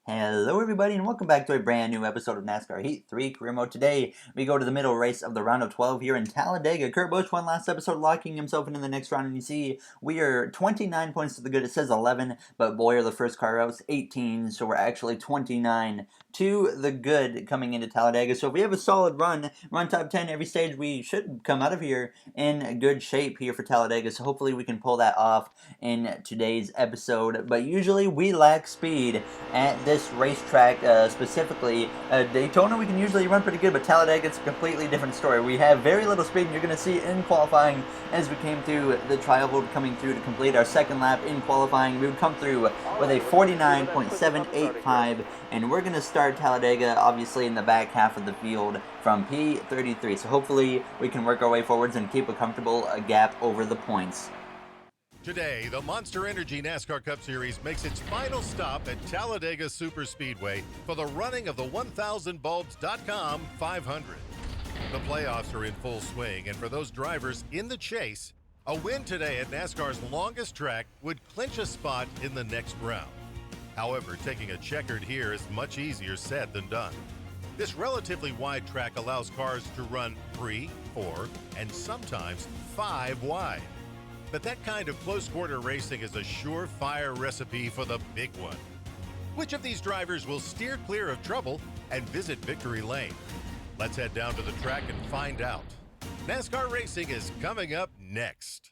Hello everybody and welcome back to a brand new episode of NASCAR Heat 3 Career Mode. Today, we go to the middle race of the round of 12 here in Talladega. Kurt Busch won last episode, locking himself into the next round, and you see we are 29 points to the good. It says 11, but Boyer, the first car out, 18, so we're actually 29 to the good coming into Talladega. So if we have a solid run top 10 every stage, we should come out of here in good shape here for Talladega. So hopefully we can pull that off in today's episode. But usually we lack speed at this racetrack, specifically Daytona. We can usually run pretty good, but Talladega, it's a completely different story. We have very little speed, and you're going to see in qualifying as we came through the trial vote coming through to complete our second lap in qualifying. We would come through with a 49.785, and we're going to start Talladega obviously in the back half of the field from P33. So hopefully we can work our way forwards and keep a comfortable gap over the points. Today, the Monster Energy NASCAR Cup Series makes its final stop at Talladega Superspeedway for the running of the 1000bulbs.com 500. The playoffs are in full swing, and for those drivers in the chase, a win today at NASCAR's longest track would clinch a spot in the next round. However, taking a checkered here is much easier said than done. This relatively wide track allows cars to run 3, 4, and sometimes 5 wide. But that kind of close-quarter racing is a surefire recipe for the big one. Which of these drivers will steer clear of trouble and visit victory lane? Let's head down to the track and find out. NASCAR racing is coming up next.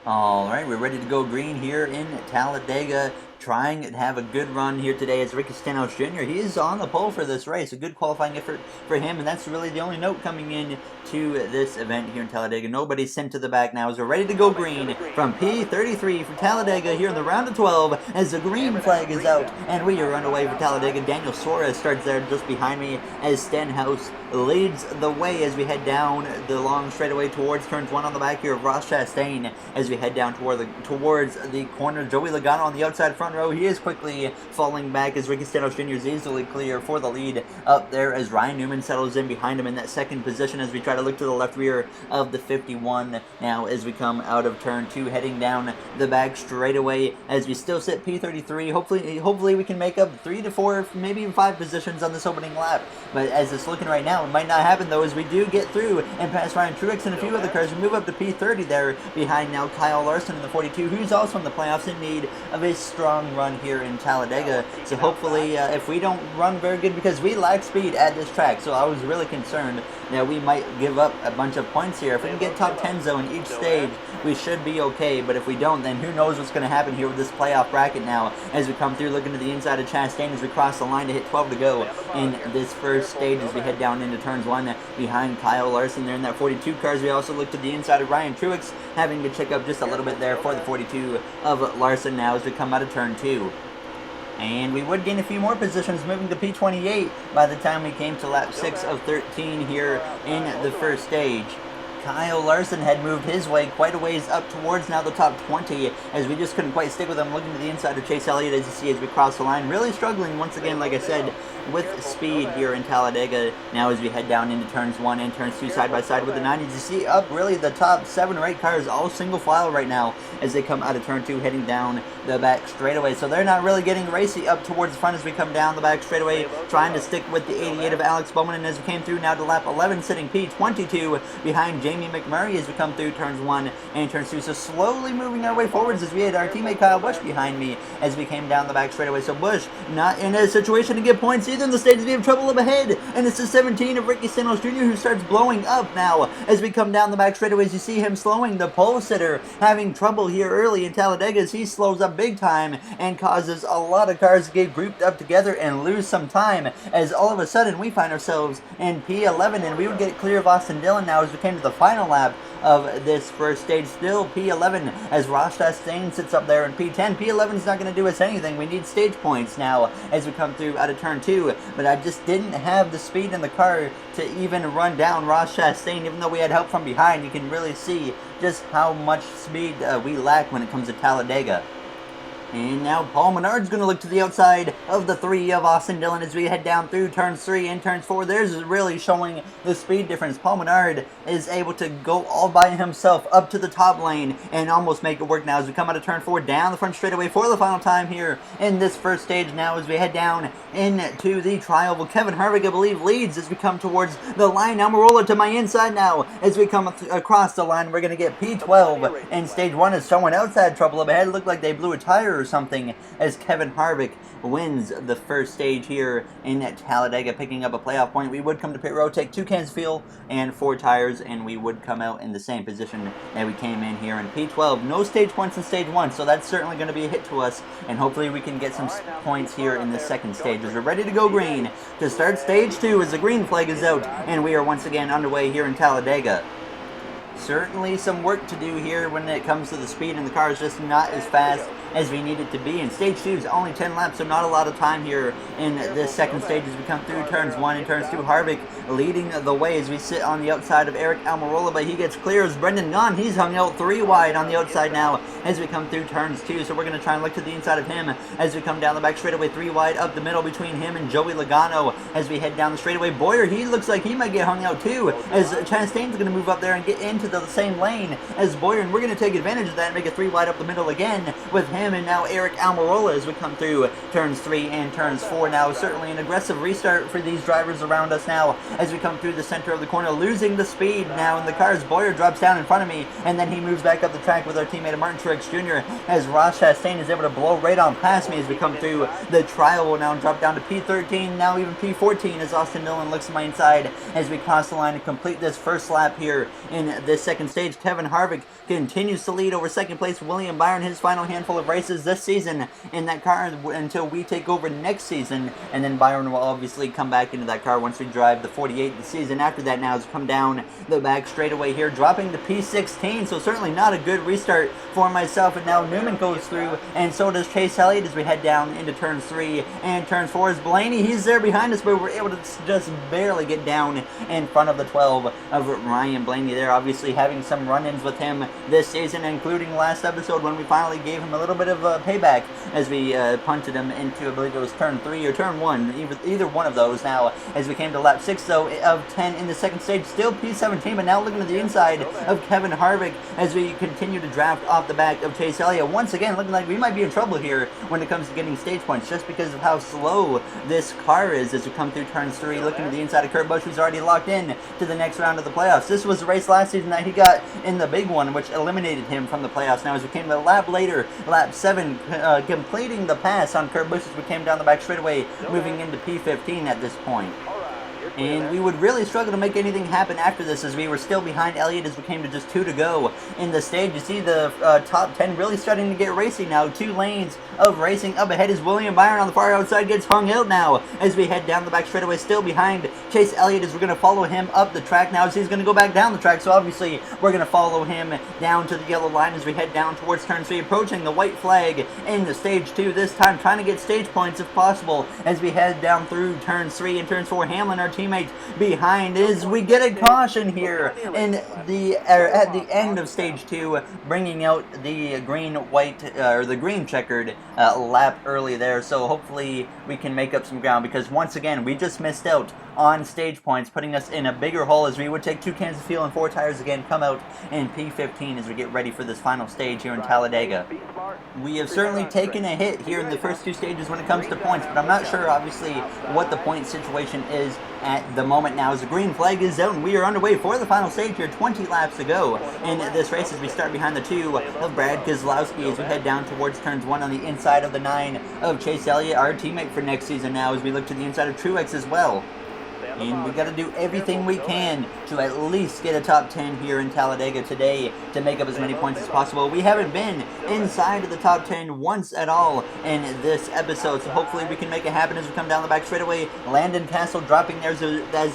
All right, we're ready to go green here in Talladega, trying to have a good run here today as Ricky Stenhouse Jr. He is on the pole for this race. A good qualifying effort for him, and that's really the only note coming in to this event here in Talladega. Nobody's sent to the back now as we're ready to go green from P33 for Talladega here in the round of 12 as the green flag is out, and we are underway for Talladega. Daniel Suarez starts there just behind me as Stenhouse leads the way as we head down the long straightaway towards turns 1 on the back here of Ross Chastain as we head down towards the corner. Joey Logano on the outside front row. He is quickly falling back as Ricky Stenhouse Jr. is easily clear for the lead up there as Ryan Newman settles in behind him in that second position as we try to look to the left rear of the 51 now as we come out of turn 2 heading down the back straightaway as we still sit P33. Hopefully we can make up 3 to 4, maybe even 5 positions on this opening lap, but as it's looking right now, it might not happen though as we do get through and pass Ryan Truex and a few other cars. We move up to P30 there behind now Kyle Larson in the 42, who's also in the playoffs in need of a strong run here in Talladega. So hopefully if we don't run very good, because we lack speed at this track, so I was really concerned that we might give up a bunch of points here. If we can get top 10 zone each stage, we should be okay, but if we don't, then who knows what's going to happen here with this playoff bracket now as we come through looking to the inside of Chastain as we cross the line to hit 12 to go in this first stage as we head down into turns 1 behind Kyle Larson there in that 42 cars. We also look to the inside of Ryan Truex, having to check up just a little bit there for the 42 of Larson now as we come out of turn 2. And we would gain a few more positions moving to P28 by the time we came to lap 6 of 13 here in the first stage. Kyle Larson had moved his way quite a ways up towards now the top 20 as we just couldn't quite stick with him. Looking to the inside of Chase Elliott as you see as we cross the line. Really struggling once again, like I said, with speed here in Talladega now as we head down into turns 1 and turns 2 side by side with the 90s. You see up really the top 7 or 8 cars all single file right now as they come out of turn 2 heading down the back straightaway. So they're not really getting racy up towards the front as we come down the back straightaway, trying to stick with the 88 of Alex Bowman. And as we came through now to lap 11 sitting P22 behind Jamie McMurray as we come through turns 1 and turns 2. So slowly moving our way forwards as we had our teammate Kyle Busch behind me as we came down the back straightaway. So Busch not in a situation to get points either in the stage. We have trouble up ahead, and it's the 17 of Ricky Stenhouse Jr. who starts blowing up now as we come down the back straightaways. You see him slowing. The pole sitter having trouble here early in Talladega as he slows up big time and causes a lot of cars to get grouped up together and lose some time as all of a sudden we find ourselves in P11 and we would get clear of Austin Dillon now as we came to the final lap of this first stage. Still P11 as Ross Chastain sits up there in P10. P11 is not going to do us anything. We need stage points now as we come through out of turn 2, but I just didn't have the speed in the car to even run down Ross Chastain. Even though we had help from behind, you can really see just how much speed we lack when it comes to Talladega. And now Paul Menard's going to look to the outside of the 3 of Austin Dillon as we head down through turns 3 and turns 4. There's really showing the speed difference. Paul Menard is able to go all by himself up to the top lane and almost make it work now as we come out of turn 4 down the front straightaway for the final time here in this first stage now as we head down into the trial. Well, Kevin Harvick, I believe, leads as we come towards the line. Almirola to my inside now as we come across the line. We're going to get P12 and stage 1 is someone else had trouble up ahead. It looked like they blew a tire or something as Kevin Harvick wins the first stage here in Talladega, picking up a playoff point. We would come to pit road, take 2 cans of fuel and 4 tires, and we would come out in the same position that we came in here in P12. No stage points in stage 1, so that's certainly going to be a hit to us, and hopefully we can get some points here in the second stage as we're ready to go green to start stage 2 as the green flag is out, and we are once again underway here in Talladega. Certainly some work to do here when it comes to the speed, and the car is just not as fast as we need it to be. And stage 2 is only 10 laps, so not a lot of time here in this second stage as we come through turns 1 and turns 2. Harvick leading the way as we sit on the outside of Eric Almirola, but he gets clear as Brendan Gaughan. He's hung out 3 wide on the outside now as we come through turns 2, so we're going to try and look to the inside of him as we come down the back straightaway. 3 wide up the middle between him and Joey Logano as we head down the straightaway. Boyer, he looks like he might get hung out too as Chastain's going to move up there and get into the same lane as Boyer, and we're going to take advantage of that and make it 3 wide up the middle again with him and now Eric Almirola as we come through turns 3 and turns 4 now. Certainly an aggressive restart for these drivers around us now as we come through the center of the corner, losing the speed now in the cars. Boyer drops down in front of me, and then he moves back up the track with our teammate Martin Truex Jr. as Ross Chastain is able to blow right on past me as we come through the trial. Will now drop down to P13, now even P14 as Austin Dillon looks to my inside as we cross the line and complete this first lap here in this second stage. Kevin Harvick continues to lead over second place. William Byron, his final handful of races this season in that car until we take over next season, and then Byron will obviously come back into that car once we drive the 48 the season after that. Now has come down the back straightaway here, dropping to P16, so certainly not a good restart for myself. And now Newman goes through, and so does Chase Elliott as we head down into turns 3 and turns 4. As Blaney, he's there behind us, but we're able to just barely get down in front of the 12 of Ryan Blaney there, obviously having some run-ins with him this season, including last episode when we finally gave him a little bit of a payback as we punted him into, I believe it was turn 3 or turn 1, either one of those now as we came to lap 6 though of 10 in the second stage. Still P17, but now looking to the inside of Kevin Harvick as we continue to draft off the back of Chase Elliott. Once again looking like we might be in trouble here when it comes to getting stage points just because of how slow this car is as we come through turns 3. Looking to the inside of Kurt Busch, who's already locked in to the next round of the playoffs. This was the race last season that he got in the big one, which eliminated him from the playoffs. Now as we came to a lap later, lap 7, completing the pass on Kurt Busch as we came down the back straightaway, moving into P15 at this point. And we would really struggle to make anything happen after this as we were still behind Elliott as we came to just 2 to go in the stage. You see the top 10 really starting to get racing now. 2 lanes of racing. Up ahead is William Byron on the far outside, gets hung out now as we head down the back straightaway, still behind Chase Elliott as we're going to follow him up the track now as he's going to go back down the track. So obviously we're going to follow him down to the yellow line as we head down towards turn 3, approaching the white flag in the stage 2 this time, trying to get stage points if possible as we head down through turns 3 and turns 4. Hamlin, our teammate behind, is we get a caution here in the at the end of stage 2, bringing out the green white or the green checkered lap early there. So hopefully we can make up some ground because once again we just missed out on stage points, putting us in a bigger hole as we would take 2 cans of fuel and 4 tires again, come out in P15 as we get ready for this final stage here in Talladega. We have certainly taken a hit here in the first 2 stages when it comes to points, but I'm not sure obviously what the point situation is at the moment now as the green flag is out and we are underway for the final stage here. 20 laps to go in this race as we start behind the 2 of Brad Keselowski as we head down towards turns 1 on the inside of the 9 of Chase Elliott, our teammate for next season now, as we look to the inside of Truex as well. And we got to do everything we can to at least get a top 10 here in Talladega today to make up as many points as possible. We haven't been inside of the top 10 once at all in this episode, so hopefully we can make it happen as we come down the back straightaway. Landon Castle dropping there as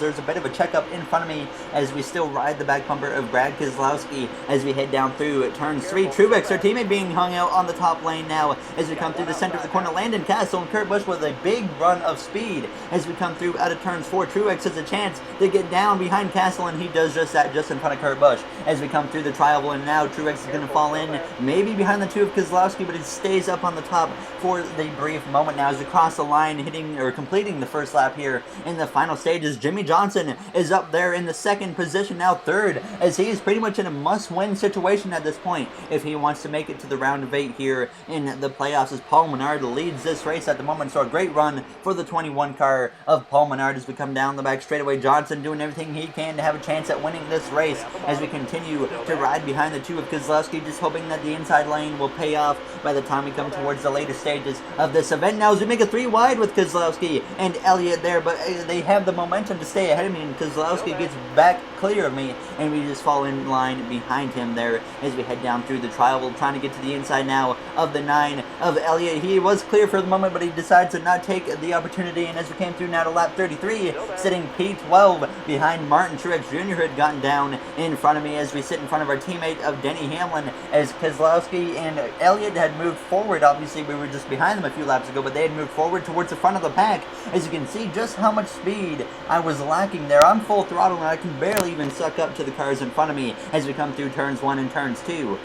there's a bit of a checkup in front of me as we still ride the back bumper of Brad Keselowski as we head down through turns 3. Truex, our teammate, being hung out on the top lane now as we come through the center of the corner. Landon Castle and Kurt Busch with a big run of speed as we come through out of turns 4. Truex Truex has a chance to get down behind Castle, and he does just that just in front of Kurt Busch as we come through the tri-oval. And now Truex is going to fall in, maybe behind the two of Keselowski, but he stays up on the top for the brief moment now as we cross the line, hitting or completing the first lap here in the final stages. Jimmy Johnson is up there in the second position, now third, as he is pretty much in a must-win situation at this point if he wants to make it to the round of 8 here in the playoffs, as Paul Menard leads this race at the moment. So a great run for the 21 car of Paul Menard as we come down the back straightaway. Johnson doing everything he can to have a chance at winning this race as we continue to ride behind the two of Keselowski, just hoping that the inside lane will pay off by the time we come towards the later stages of this event. Now as we make a 3 wide with Keselowski and Elliott there, but they have the momentum to stay ahead of me, and Keselowski gets back clear of me, and we just fall in line behind him there as we head down through the tri-oval, trying to get to the inside now of the 9 of Elliott. He was clear for the moment, but he decides to not take the opportunity, and as we came through now to lap 33, sitting P12 behind Martin Truex Jr., who had gotten down in front of me, as we sit in front of our teammate of Denny Hamlin, as Keselowski and Elliott had moved forward. Obviously we were just behind them a few laps ago, but they had moved forward towards the front of the pack. As you can see just how much speed I was lacking there. I'm full throttle and I can barely even suck up to the cars in front of me as we come through turns 1 and turns 2.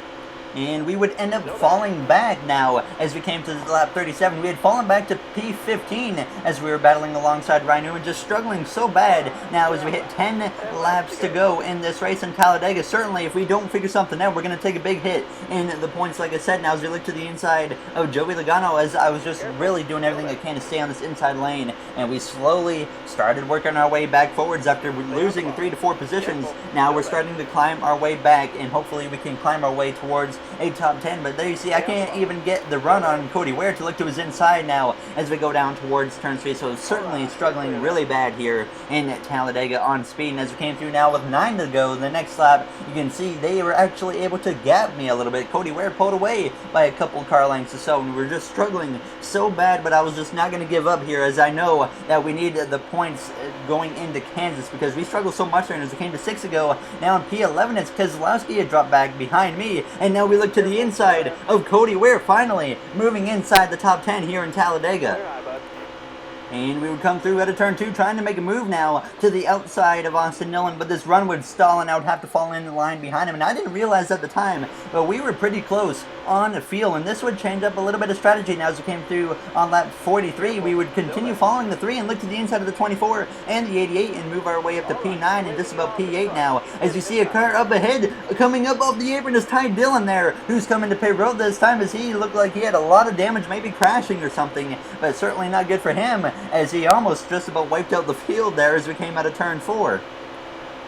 And we would end up falling back now as we came to lap 37. We had fallen back to P15 as we were battling alongside Ryan Newman, just struggling so bad now as we hit 10 laps to go in this race in Talladega. Certainly, if we don't figure something out, we're going to take a big hit in the points, like I said. Now as we look to the inside of Joey Logano, as I was just really doing everything I can to stay on this inside lane, and we slowly started working our way back forwards after losing 3 to 4 positions. Now we're starting to climb our way back, and hopefully we can climb our way towards a top 10, but there you see I can't even get the run on Cody Ware to look to his inside now as we go down towards turn 3, so certainly struggling really bad here in Talladega on speed. And as we came through now with 9 to go, the next lap, you can see they were actually able to gap me a little bit. Cody Ware pulled away by a couple car lengths or so, and we were just struggling so bad, but I was just not going to give up here, as I know that we need the points going into Kansas, because we struggled so much there. And as we came to 6 ago, now in P11, it's Keselowski had dropped back behind me, and now we look to the inside of Cody Ware, finally moving inside the top 10 here in Talladega. And we would come through at a turn 2, trying to make a move now to the outside of Austin Dillon, but this run would stall and I would have to fall in the line behind him. And I didn't realize at the time, but we were pretty close on the field, and this would change up a little bit of strategy. Now as we came through on lap 43, we would continue following the 3 and look to the inside of the 24 and the 88 and move our way up to P9 and just about P8 now. As you see a car up ahead, coming up off the apron is Ty Dillon there, who's coming to pit road this time, as he looked like he had a lot of damage, maybe crashing or something, but certainly not good for him, as he almost just about wiped out the field there as we came out of turn 4.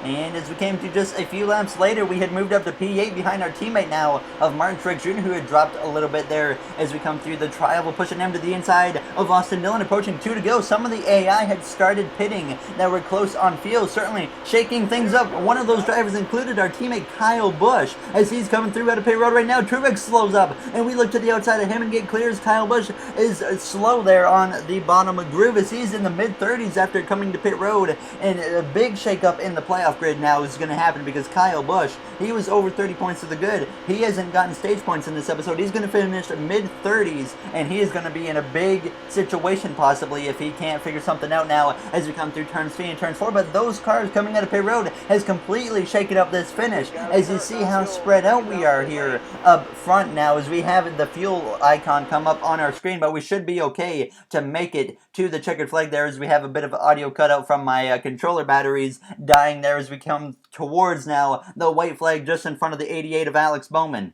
And as we came to just a few laps later, we had moved up to P8 behind our teammate now of Martin Truex Jr., who had dropped a little bit there as we come through the tri-oval, pushing him to the inside of Austin Dillon, approaching 2 to go. Some of the AI had started pitting that were close on field, certainly shaking things up. One of those drivers included our teammate Kyle Busch, as he's coming through out of pit road right now. Truex slows up, and we look to the outside of him and get clear as Kyle Busch is slow there on the bottom of groove, as he's in the mid-30s after coming to pit road. And a big shake-up in the playoff grid now is going to happen, because Kyle Busch, he was over 30 points to the good. He hasn't gotten stage points in this episode. He's going to finish mid-30s, and he is going to be in a big situation possibly if he can't figure something out now as we come through turns 3 and turns 4. But those cars coming out of pit road has completely shaken up this finish, as you see how spread out we are here up front now, as we have the fuel icon come up on our screen. But we should be okay to make it to the checkered flag there, as we have a bit of audio cutout from my controller batteries dying there as we come towards now the white flag just in front of the 88 of Alex Bowman.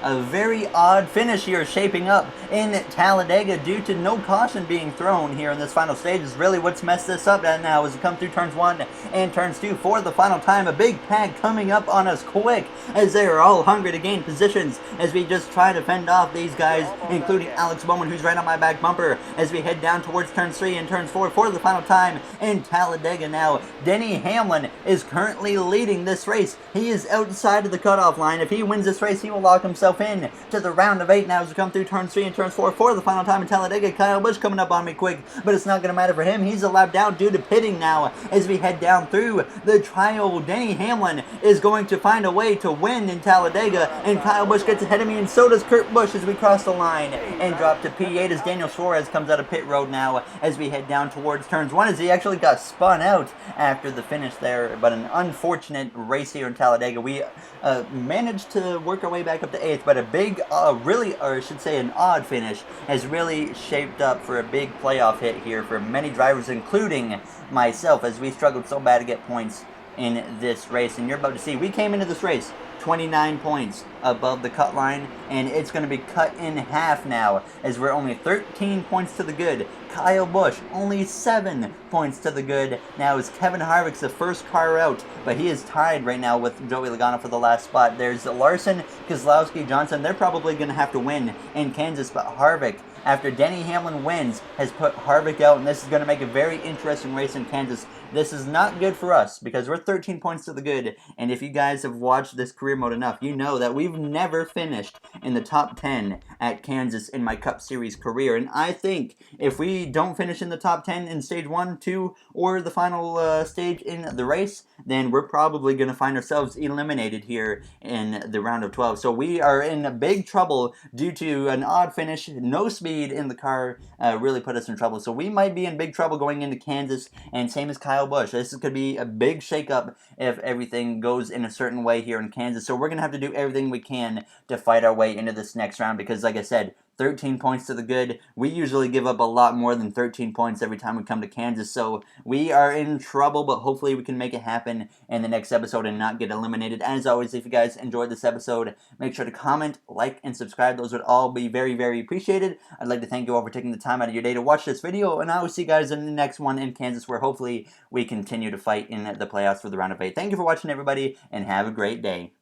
A very odd finish here shaping up in Talladega due to no caution being thrown here in this final stage is really what's messed this up now as we come through turns 1 and turns 2 for the final time. A big pack coming up on us quick, as they are all hungry to gain positions as we just try to fend off these guys, including Alex Bowman, who's right on my back bumper, as we head down towards turns 3 and turns 4 for the final time in Talladega now. Denny Hamlin is currently leading this race. He is outside of the cutoff line. If he wins this race, he will lock himself himself in to the round of 8 now as we come through turns 3 and turns 4 for the final time in Talladega. Kyle Busch coming up on me quick, but it's not going to matter for him. He's a lap down due to pitting now as we head down through the trial. Denny Hamlin is going to find a way to win in Talladega, and Kyle Busch gets ahead of me, and so does Kurt Busch as we cross the line and drop to P8 as Daniel Suarez comes out of pit road now as we head down towards turns 1 as he actually got spun out after the finish there, but an unfortunate race here in Talladega. We managed to work our way back up to 8th, but a big, an odd finish has really shaped up for a big playoff hit here for many drivers, including myself, as we struggled so bad to get points in this race. And you're about to see, we came into this race 29 points above the cut line, and it's going to be cut in half now as we're only 13 points to the good. Kyle Busch only 7 points to the good. Now as Kevin Harvick's the first car out, but he is tied right now with Joey Logano for the last spot. There's Larson, Keselowski, Johnson. They're probably going to have to win in Kansas, but Harvick, after Denny Hamlin wins, has put Harvick out, and this is going to make a very interesting race in Kansas. This is not good for us because we're 13 points to the good, and if you guys have watched this career mode enough, you know that we've never finished in the top 10 at Kansas in my Cup Series career, and I think if we don't finish in the top 10 in stage 1, 2, or the final stage in the race, then we're probably going to find ourselves eliminated here in the round of 12. So we are in big trouble due to an odd finish. No speed in the car really put us in trouble. So we might be in big trouble going into Kansas, and same as Kyle Busch. This could be a big shakeup if everything goes in a certain way here in Kansas. So we're going to have to do everything we can to fight our way into this next round because, like I said, 13 points to the good. We usually give up a lot more than 13 points every time we come to Kansas, so we are in trouble, but hopefully we can make it happen in the next episode and not get eliminated. As always, if you guys enjoyed this episode, make sure to comment, like, and subscribe. Those would all be very, very appreciated. I'd like to thank you all for taking the time out of your day to watch this video, and I will see you guys in the next one in Kansas, where hopefully we continue to fight in the playoffs for the round of 8. Thank you for watching, everybody, and have a great day.